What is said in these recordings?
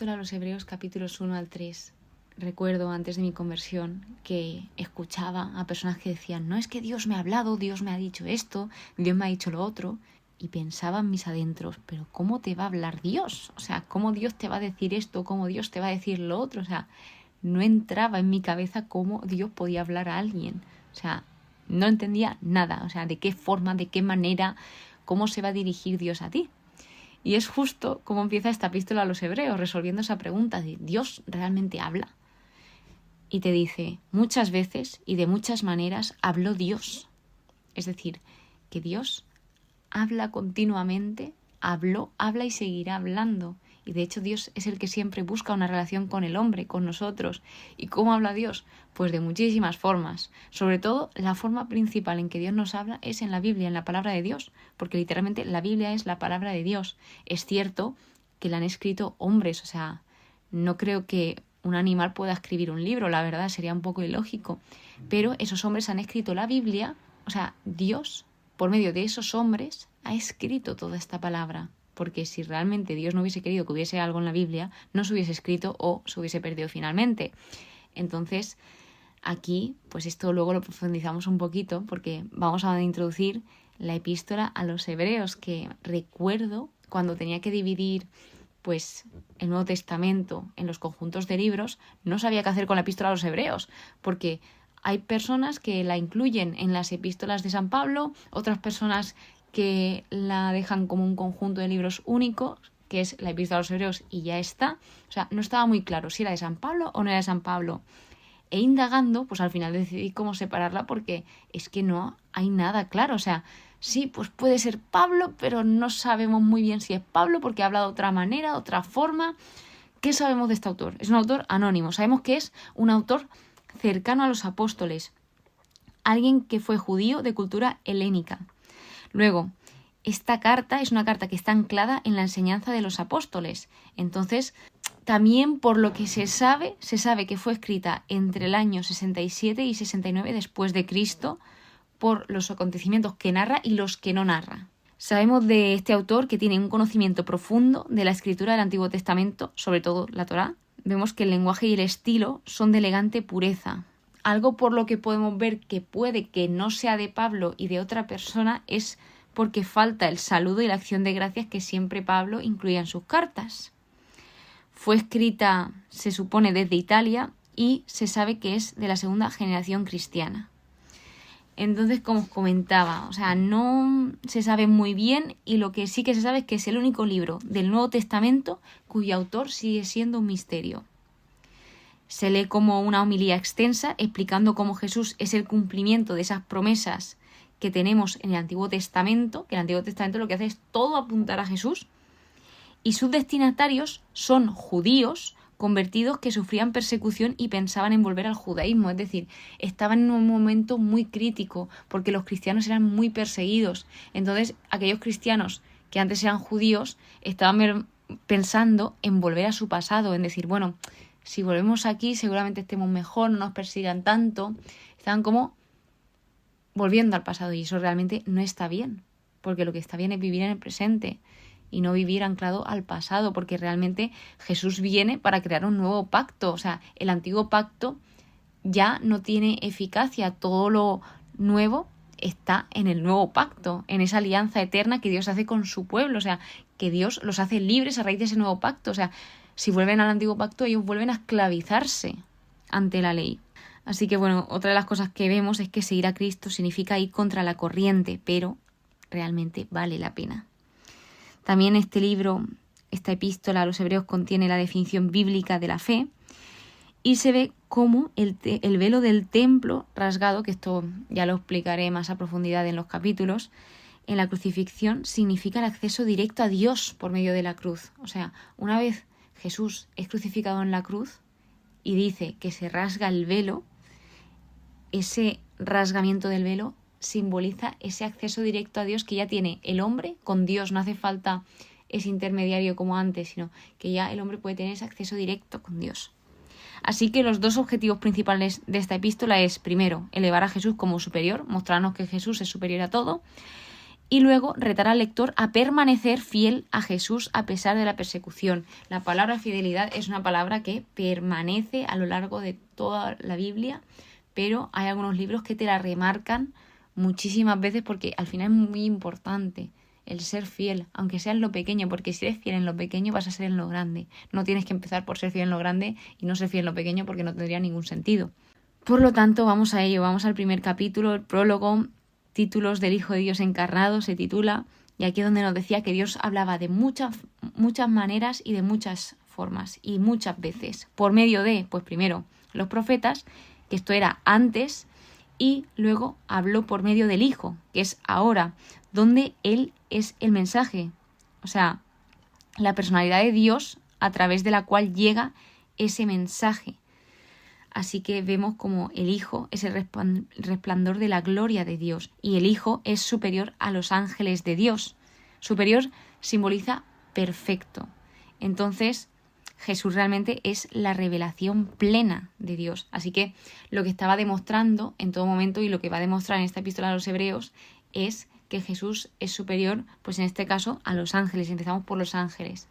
epístola a los Hebreos capítulos 1 al 3. Recuerdo antes de mi conversión que escuchaba a personas que decían, no es que Dios me ha hablado, Dios me ha dicho esto, Dios me ha dicho lo otro. Y pensaba en mis adentros, pero ¿cómo te va a hablar Dios? O sea, ¿cómo Dios te va a decir esto? ¿Cómo Dios te va a decir lo otro? O sea, no entraba en mi cabeza cómo Dios podía hablar a alguien. O sea, no entendía nada. O sea, de qué forma, de qué manera, cómo se va a dirigir Dios a ti. Y es justo como empieza esta epístola a los Hebreos, resolviendo esa pregunta de ¿Dios realmente habla? Y te dice, muchas veces y de muchas maneras habló Dios. Es decir, que Dios habla continuamente, habla y seguirá hablando. Y de hecho Dios es el que siempre busca una relación con el hombre, con nosotros. ¿Y cómo habla Dios? Pues de muchísimas formas. Sobre todo, la forma principal en que Dios nos habla es en la Biblia, en la palabra de Dios. Porque literalmente la Biblia es la palabra de Dios. Es cierto que la han escrito hombres. O sea, no creo que un animal pueda escribir un libro, la verdad, sería un poco ilógico. Pero esos hombres han escrito la Biblia. O sea, Dios, por medio de esos hombres, ha escrito toda esta palabra. Porque si realmente Dios no hubiese querido que hubiese algo en la Biblia, no se hubiese escrito o se hubiese perdido finalmente. Entonces, aquí, pues esto luego lo profundizamos un poquito porque vamos a introducir la epístola a los Hebreos, que recuerdo cuando tenía que dividir pues el Nuevo Testamento en los conjuntos de libros, no sabía qué hacer con la epístola a los Hebreos, porque hay personas que la incluyen en las epístolas de San Pablo, otras personas que la dejan como un conjunto de libros únicos, que es la epístola a los Hebreos y ya está. O sea, no estaba muy claro si era de San Pablo o no era de San Pablo. E indagando, pues al final decidí cómo separarla porque es que no hay nada claro. O sea, sí, pues puede ser Pablo, pero no sabemos muy bien si es Pablo porque ha hablado de otra manera, de otra forma. ¿Qué sabemos de este autor? Es un autor anónimo. Sabemos que es un autor cercano a los apóstoles. Alguien que fue judío de cultura helénica. Luego, esta carta es una carta que está anclada en la enseñanza de los apóstoles. Entonces, también por lo que se sabe que fue escrita entre el año 67 y 69 después de Cristo por los acontecimientos que narra y los que no narra. Sabemos de este autor que tiene un conocimiento profundo de la escritura del Antiguo Testamento, sobre todo la Torá. Vemos que el lenguaje y el estilo son de elegante pureza. Algo por lo que podemos ver que puede que no sea de Pablo y de otra persona es porque falta el saludo y la acción de gracias que siempre Pablo incluía en sus cartas. Fue escrita, se supone, desde Italia y se sabe que es de la segunda generación cristiana. Entonces, como os comentaba, o sea, no se sabe muy bien y lo que sí que se sabe es que es el único libro del Nuevo Testamento cuyo autor sigue siendo un misterio. Se lee como una homilía extensa explicando cómo Jesús es el cumplimiento de esas promesas que tenemos en el Antiguo Testamento, que el Antiguo Testamento lo que hace es todo apuntar a Jesús, y sus destinatarios son judíos convertidos que sufrían persecución y pensaban en volver al judaísmo, es decir, estaban en un momento muy crítico porque los cristianos eran muy perseguidos. Entonces, aquellos cristianos que antes eran judíos estaban pensando en volver a su pasado, en decir, bueno, si volvemos aquí seguramente estemos mejor, no nos persigan tanto. Estaban como volviendo al pasado y eso realmente no está bien, porque lo que está bien es vivir en el presente y no vivir anclado al pasado, porque realmente Jesús viene para crear un nuevo pacto. O sea, el antiguo pacto ya no tiene eficacia, todo lo nuevo está en el nuevo pacto, en esa alianza eterna que Dios hace con su pueblo, o sea, que Dios los hace libres a raíz de ese nuevo pacto. O sea, si vuelven al antiguo pacto, ellos vuelven a esclavizarse ante la ley. Así que bueno, otra de las cosas que vemos es que seguir a Cristo significa ir contra la corriente, pero realmente vale la pena. También este libro, esta epístola a los Hebreos contiene la definición bíblica de la fe y se ve cómo el velo del templo rasgado, que esto ya lo explicaré más a profundidad en los capítulos, en la crucifixión significa el acceso directo a Dios por medio de la cruz. O sea, una vez Jesús es crucificado en la cruz y dice que se rasga el velo, ese rasgamiento del velo simboliza ese acceso directo a Dios que ya tiene el hombre con Dios. No hace falta ese intermediario como antes, sino que ya el hombre puede tener ese acceso directo con Dios. Así que los dos objetivos principales de esta epístola es, primero, elevar a Jesús como superior, mostrarnos que Jesús es superior a todo, y luego retar al lector a permanecer fiel a Jesús a pesar de la persecución. La palabra fidelidad es una palabra que permanece a lo largo de toda la Biblia, pero hay algunos libros que te la remarcan muchísimas veces porque al final es muy importante el ser fiel, aunque sea en lo pequeño, porque si eres fiel en lo pequeño vas a ser en lo grande. No tienes que empezar por ser fiel en lo grande y no ser fiel en lo pequeño porque no tendría ningún sentido. Por lo tanto, vamos a ello, vamos al primer capítulo, el prólogo, títulos del Hijo de Dios encarnado, se titula, y aquí es donde nos decía que Dios hablaba de muchas maneras y de muchas formas, y muchas veces, por medio de, pues primero, los profetas, que esto era antes, y luego habló por medio del Hijo, que es ahora, donde Él es el mensaje, o sea, la personalidad de Dios a través de la cual llega ese mensaje. Así que vemos como el Hijo es el resplandor de la gloria de Dios y el Hijo es superior a los ángeles de Dios. Superior simboliza perfecto. Entonces, Jesús realmente es la revelación plena de Dios. Así que lo que estaba demostrando en todo momento y lo que va a demostrar en esta epístola a los Hebreos es que Jesús es superior, pues en este caso, a los ángeles. Empezamos por los ángeles.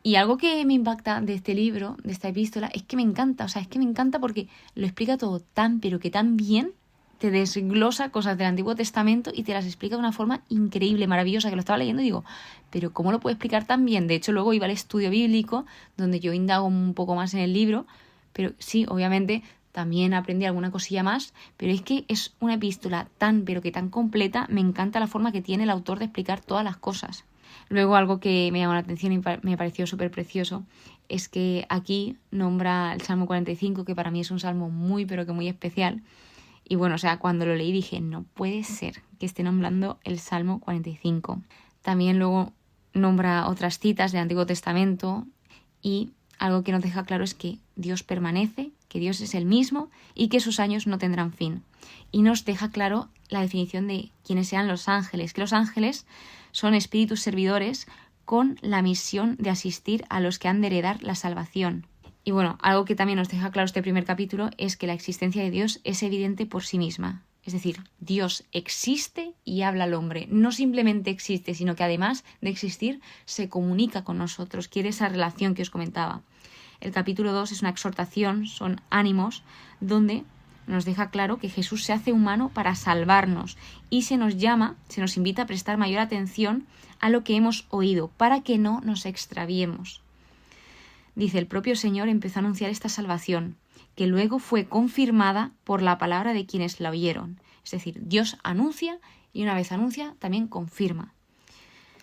Y algo que me impacta de este libro, de esta epístola, es que me encanta. O sea, es que me encanta porque lo explica todo tan, pero que tan bien. Te desglosa cosas del Antiguo Testamento y te las explica de una forma increíble, maravillosa, que lo estaba leyendo y digo, pero ¿cómo lo puede explicar tan bien? De hecho, luego iba al estudio bíblico, donde yo indago un poco más en el libro, pero sí, obviamente, también aprendí alguna cosilla más, pero es que es una epístola tan, pero que tan completa, me encanta la forma que tiene el autor de explicar todas las cosas. Luego algo que me llamó la atención y me pareció súper precioso es que aquí nombra el Salmo 45, que para mí es un salmo muy, pero que muy especial. Y bueno, o sea, cuando lo leí dije, no puede ser que esté nombrando el Salmo 45. También luego nombra otras citas del Antiguo Testamento y algo que nos deja claro es que Dios permanece, que Dios es el mismo y que sus años no tendrán fin. Y nos deja claro la definición de quiénes sean los ángeles, que los ángeles son espíritus servidores con la misión de asistir a los que han de heredar la salvación. Y bueno, algo que también nos deja claro este primer capítulo es que la existencia de Dios es evidente por sí misma. Es decir, Dios existe y habla al hombre. No simplemente existe, sino que además de existir, se comunica con nosotros, quiere esa relación que os comentaba. El capítulo 2 es una exhortación, son ánimos, donde nos deja claro que Jesús se hace humano para salvarnos y se nos llama, se nos invita a prestar mayor atención a lo que hemos oído, para que no nos extraviemos. Dice, el propio Señor empezó a anunciar esta salvación, que luego fue confirmada por la palabra de quienes la oyeron. Es decir, Dios anuncia y una vez anuncia, también confirma.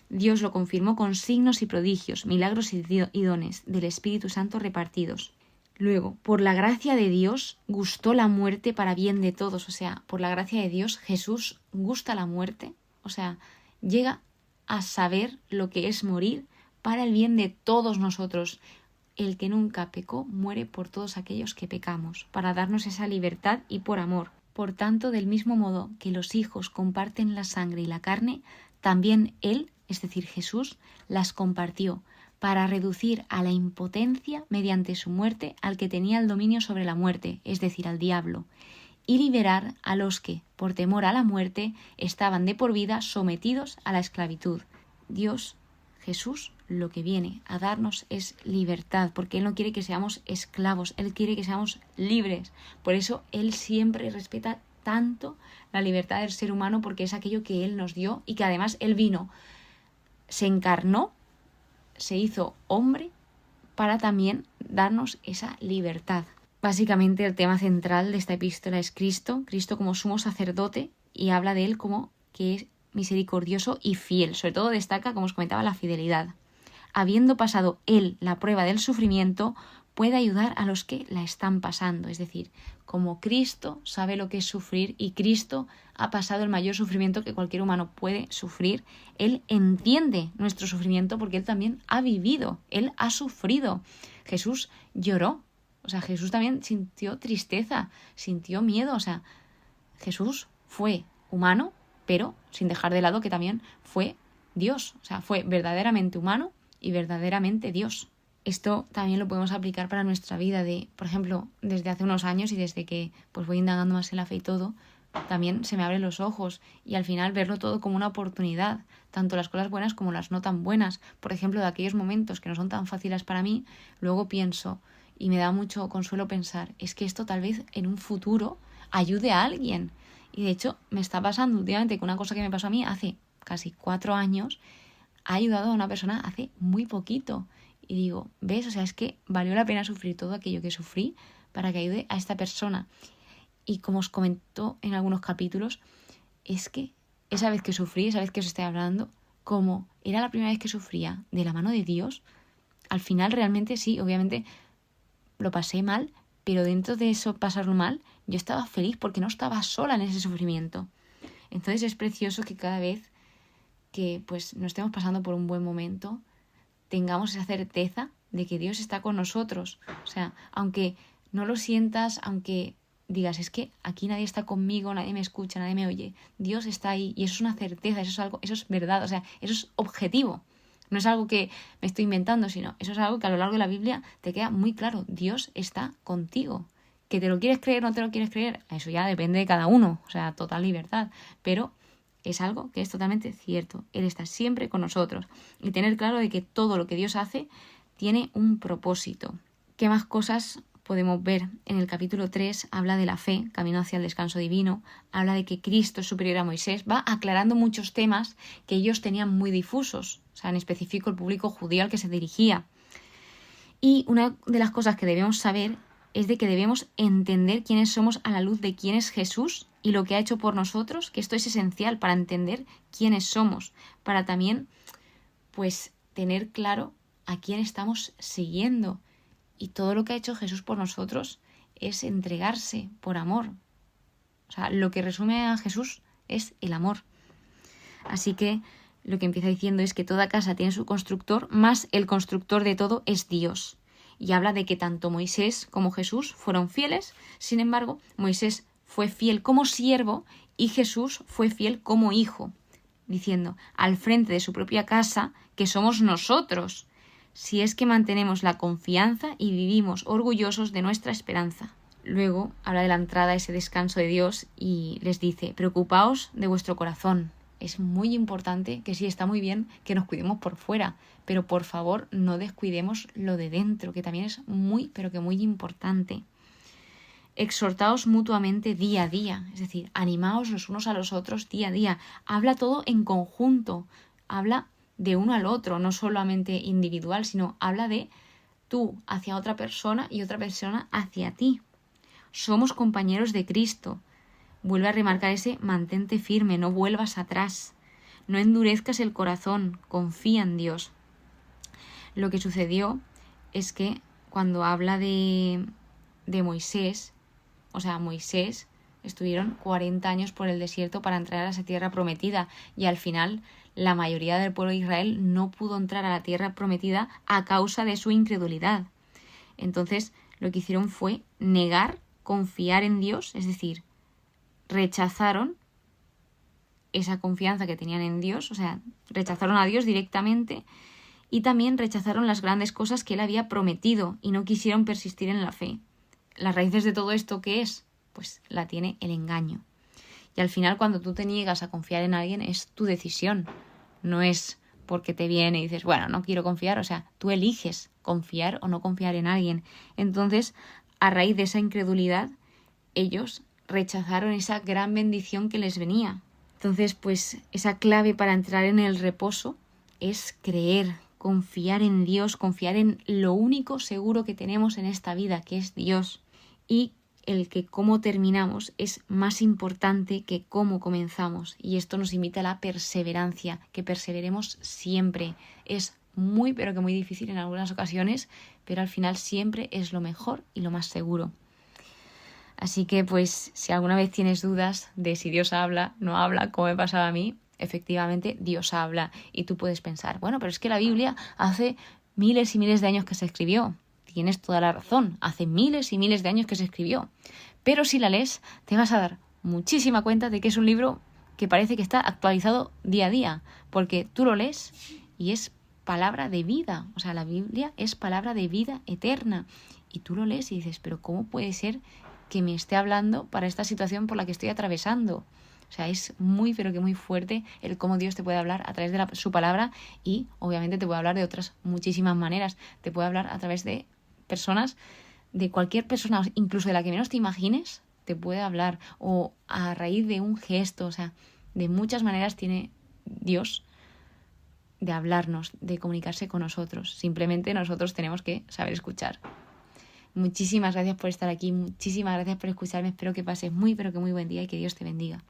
Dios lo confirmó con signos y prodigios, milagros y dones del Espíritu Santo repartidos. Luego, por la gracia de Dios, gustó la muerte para bien de todos. O sea, por la gracia de Dios, Jesús gusta la muerte. O sea, llega a saber lo que es morir para el bien de todos nosotros. El que nunca pecó muere por todos aquellos que pecamos, para darnos esa libertad y por amor. Por tanto, del mismo modo que los hijos comparten la sangre y la carne, también Él, es decir, Jesús, las compartió, para reducir a la impotencia mediante su muerte al que tenía el dominio sobre la muerte, es decir, al diablo, y liberar a los que, por temor a la muerte, estaban de por vida sometidos a la esclavitud. Dios, Jesús, lo que viene a darnos es libertad, porque Él no quiere que seamos esclavos, Él quiere que seamos libres. Por eso Él siempre respeta tanto la libertad del ser humano, porque es aquello que Él nos dio y que además Él vino, se encarnó, se hizo hombre para también darnos esa libertad. Básicamente el tema central de esta epístola es Cristo como sumo sacerdote, y habla de Él como que es misericordioso y fiel. Sobre todo destaca, como os comentaba, la fidelidad. Habiendo pasado Él la prueba del sufrimiento, puede ayudar a los que la están pasando. Es decir, como Cristo sabe lo que es sufrir y Cristo ha pasado el mayor sufrimiento que cualquier humano puede sufrir, Él entiende nuestro sufrimiento porque Él también ha vivido, Él ha sufrido. Jesús lloró, o sea, Jesús también sintió tristeza, sintió miedo, o sea, Jesús fue humano, pero sin dejar de lado que también fue Dios, o sea, fue verdaderamente humano y verdaderamente Dios. Esto también lo podemos aplicar para nuestra vida, por ejemplo, desde hace unos años y desde que pues voy indagando más en la fe y todo, también se me abren los ojos y al final verlo todo como una oportunidad, tanto las cosas buenas como las no tan buenas. Por ejemplo, de aquellos momentos que no son tan fáciles para mí, luego pienso y me da mucho consuelo pensar, es que esto tal vez en un futuro ayude a alguien. Y de hecho me está pasando últimamente que una cosa que me pasó a mí hace casi 4 años ha ayudado a una persona hace muy poquito. Y digo, ¿ves? O sea, es que valió la pena sufrir todo aquello que sufrí para que ayude a esta persona. Y como os comentó en algunos capítulos, es que esa vez que sufrí, esa vez que os estoy hablando, como era la primera vez que sufría de la mano de Dios, al final realmente sí, obviamente lo pasé mal, pero dentro de eso pasarlo mal, yo estaba feliz porque no estaba sola en ese sufrimiento. Entonces es precioso que cada vez que pues nos estemos pasando por un buen momento, tengamos esa certeza de que Dios está con nosotros. O sea, aunque no lo sientas, aunque digas, es que aquí nadie está conmigo, nadie me escucha, nadie me oye, Dios está ahí y eso es una certeza, eso es algo, eso es verdad, o sea, eso es objetivo. No es algo que me estoy inventando, sino eso es algo que a lo largo de la Biblia te queda muy claro. Dios está contigo. ¿Que te lo quieres creer o no te lo quieres creer? Eso ya depende de cada uno, o sea, total libertad. Pero es algo que es totalmente cierto. Él está siempre con nosotros. Y tener claro de que todo lo que Dios hace tiene un propósito. ¿Qué más cosas podemos ver? En el capítulo 3 habla de la fe, camino hacia el descanso divino. Habla de que Cristo es superior a Moisés. Va aclarando muchos temas que ellos tenían muy difusos. O sea, en específico el público judío al que se dirigía. Y una de las cosas que debemos saber es de que debemos entender quiénes somos a la luz de quién es Jesús y lo que ha hecho por nosotros, que esto es esencial para entender quiénes somos, para también, pues, tener claro a quién estamos siguiendo. Y todo lo que ha hecho Jesús por nosotros es entregarse por amor. O sea, lo que resume a Jesús es el amor. Así que lo que empieza diciendo es que toda casa tiene su constructor, más el constructor de todo es Dios. Y habla de que tanto Moisés como Jesús fueron fieles, sin embargo, Moisés fue fiel como siervo y Jesús fue fiel como hijo, diciendo, al frente de su propia casa, que somos nosotros, si es que mantenemos la confianza y vivimos orgullosos de nuestra esperanza. Luego habla de la entrada a ese descanso de Dios y les dice, preocupaos de vuestro corazón. Es muy importante, que sí está muy bien que nos cuidemos por fuera, pero por favor no descuidemos lo de dentro, que también es muy, pero que muy importante. Exhortaos mutuamente día a día, es decir, animaos los unos a los otros día a día. Habla todo en conjunto, habla de uno al otro, no solamente individual, sino habla de tú hacia otra persona y otra persona hacia ti. Somos compañeros de Cristo. Vuelve a remarcar ese mantente firme, no vuelvas atrás, no endurezcas el corazón, confía en Dios. Lo que sucedió es que cuando habla de Moisés, o sea, Moisés estuvieron 40 años por el desierto para entrar a esa tierra prometida y al final la mayoría del pueblo de Israel no pudo entrar a la tierra prometida a causa de su incredulidad. Entonces lo que hicieron fue negar, confiar en Dios, es decir, rechazaron esa confianza que tenían en Dios, o sea, rechazaron a Dios directamente y también rechazaron las grandes cosas que Él había prometido y no quisieron persistir en la fe. Las raíces de todo esto, ¿qué es? Pues la tiene el engaño. Y al final cuando tú te niegas a confiar en alguien es tu decisión, no es porque te viene y dices, bueno, no quiero confiar, o sea, tú eliges confiar o no confiar en alguien. Entonces, a raíz de esa incredulidad, ellos rechazaron esa gran bendición que les venía. Entonces, pues esa clave para entrar en el reposo es creer, confiar en Dios, confiar en lo único seguro que tenemos en esta vida, que es Dios. Y el que cómo terminamos es más importante que cómo comenzamos. Y esto nos invita a la perseverancia, que perseveremos siempre. Es muy, pero que muy difícil en algunas ocasiones, pero al final siempre es lo mejor y lo más seguro. Así que pues si alguna vez tienes dudas de si Dios habla, no habla, como me pasaba a mí, efectivamente Dios habla y tú puedes pensar, bueno, pero es que la Biblia hace miles y miles de años que se escribió. Tienes toda la razón, hace miles y miles de años que se escribió. Pero si la lees te vas a dar muchísima cuenta de que es un libro que parece que está actualizado día a día, porque tú lo lees y es palabra de vida, o sea, la Biblia es palabra de vida eterna. Y tú lo lees y dices, pero ¿cómo puede ser que me esté hablando para esta situación por la que estoy atravesando. O sea, es muy, pero que muy fuerte el cómo Dios te puede hablar a través de su palabra y obviamente te puede hablar de otras muchísimas maneras. Te puede hablar a través de personas, de cualquier persona, incluso de la que menos te imagines, te puede hablar, o a raíz de un gesto. O sea, de muchas maneras tiene Dios de hablarnos, de comunicarse con nosotros. Simplemente nosotros tenemos que saber escuchar. Muchísimas gracias por estar aquí, muchísimas gracias por escucharme. Espero que pases muy, pero que muy buen día y que Dios te bendiga.